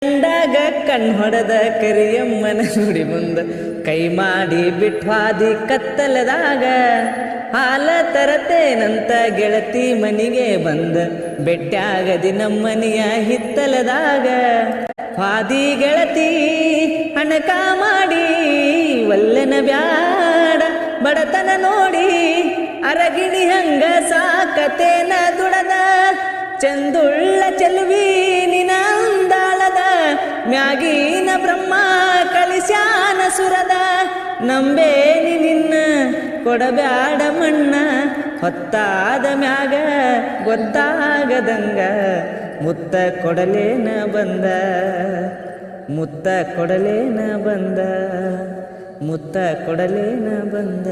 ಕಂಡಾಗ ಕಣ್ ಹೊಡೆದ ಕರಿಯಮ್ಮನ ಗುಡಿ ಮುಂದ ಕೈ ಮಾಡಿ ಬಿಟ್ವಾದಿ ಕತ್ತಲದಾಗ ಹಾಲ ತರತೇನಂತ ಗೆಳತಿ ಮನಿಗೆ ಬಂದ ಬೆಟ್ಟಾಗದಿ ನಮ್ಮನಿಯ ಹಿತ್ತಲದಾಗ ಹಾದಿ ಗೆಳತಿ ಹಣಕ ಮಾಡಿ ಒಲ್ಲೆನ ಬ್ಯಾಡ ಬಡತನ ನೋಡಿ ಅರಗಿಣಿ ಹಂಗ ಸಾಕತೇನ ದುಡದ ಚಂದುಳ್ಳ ಚೆಲುವಿ ನಿನ ಅಂದಾಳದ ಮ್ಯಾಗಿನ ಬ್ರಹ್ಮ ಕಳಿಸ್ಯಾನ ಸುರದ ನಂಬೇನಿ ನಿನ್ನ ಕೊಡಬ್ಯಾಡ ಮಣ್ಣ ಹೊತ್ತಾದ ಮ್ಯಾಗ ಗೊತ್ತಾಗದಂಗ ಮುತ್ತ ಕೊಡಲೇನ ಬಂದ ಮುತ್ತ ಕೊಡಲೇನ ಬಂದ ಮುತ್ತ ಕೊಡಲೇನ ಬಂದ